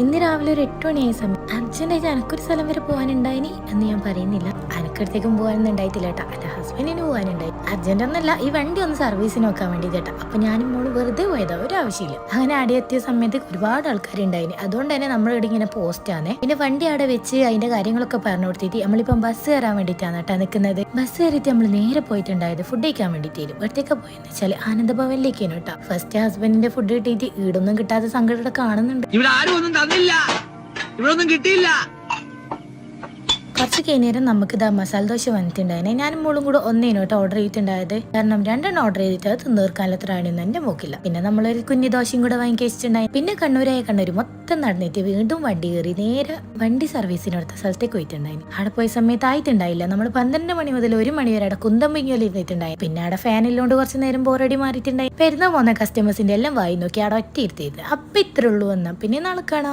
ഇന്ന് രാവിലെ ഒരു 8 മണിയായ സമയം അർജന്റായിട്ട് എനക്കൊരു സ്ഥലം വരെ പോകാനുണ്ടായിനി എന്ന് ഞാൻ പറയുന്നില്ല. അനക്കടുത്തേക്കും പോകാനൊന്നും ഉണ്ടായിട്ടില്ല കേട്ടാ. എന്റെ ഹസ്ബൻഡിന് പോകാനുണ്ടായി. അർജന്റ് ഒന്നല്ല, ഈ വണ്ടി ഒന്ന് സർവീസിന് നോക്കാൻ വേണ്ടി കേട്ടാ. അപ്പൊ ഞാനും മോള് വെറുതെ പോയതാ, ഒരു ആവശ്യമില്ല. അങ്ങനെ അവിടെ എത്തിയ സമയത്ത് ഒരുപാട് ആൾക്കാരുണ്ടായിന്. അതുകൊണ്ട് തന്നെ നമ്മളിവിടെ ഇങ്ങനെ പോസ്റ്റ് ആണ്. പിന്നെ വണ്ടി അവിടെ വെച്ച് അതിന്റെ കാര്യങ്ങളൊക്കെ പറഞ്ഞു കൊടുത്തിട്ട് നമ്മളിപ്പം ബസ് കയറാൻ വേണ്ടിയിട്ടാണ് കേട്ടാ നിൽക്കുന്നത്. ബസ് കയറിയിട്ട് നമ്മൾ നേരെ പോയിട്ടുണ്ടായത് ഫുഡ് കഴിക്കാൻ വേണ്ടിയിട്ട്. ഇവിടത്തേക്ക് പോയെന്ന് വെച്ചാൽ ആനന്ദഭവനിലേക്കാണ് കേട്ടോ. ഫസ്റ്റ് ഹസ്ബൻഡിന്റെ ഫുഡ് കിട്ടിയിട്ട് ഈടൊന്നും കിട്ടാത്ത സങ്കടം കാണുന്നുണ്ട്. ഇവിടെ കിട്ടിയില്ല. കുറച്ച് കഴിഞ്ഞേരം നമുക്ക് ഇതാ മസാല ദോശ വന്നിട്ടുണ്ടായിനെ. ഞാനും മോളും കൂടെ ഒന്നേനു കേട്ടോ ഓർഡർ ചെയ്തിട്ടുണ്ടായത്. കാരണം 2 ഓർഡർ ചെയ്തിട്ട് അത് തീർക്കാനത്ര ആണെന്ന് എന്റെ നോക്കില്ല. പിന്നെ നമ്മളൊരു കുഞ്ഞു ദോശയും കൂടെ വാങ്ങിച്ചിട്ടുണ്ടായി. പിന്നെ കണ്ണൂര് മൊത്തം നടന്നിട്ട് വീണ്ടും വണ്ടി കയറി നേരെ വണ്ടി സർവീസിനടുത്ത സ്ഥലത്തേക്ക് പോയിട്ടുണ്ടായി. അവിടെ പോയ സമയത്ത് ആയിട്ടുണ്ടായില്ല. നമ്മൾ 12 മണി മുതൽ 1 മണി വരെ അവിടെ കുന്തമ്പിങ്ങിയിൽ ഇരുന്നിട്ടുണ്ടായി. പിന്നെ അവിടെ ഫാനില്ലോണ്ട് കുറച്ച് നേരം ബോറടി മാറിയിട്ടുണ്ടായി. പെരുന്നാൾ പോകുന്ന കസ്റ്റമേഴ്സിന്റെ എല്ലാം വായി നോക്കി അവിടെ ഒറ്റ ഇരുത്തിയിരുന്നു. അപ്പൊ ഇത്രേ ഉള്ളൂ വന്നാ പിന്നെ നാളെ കാണാം.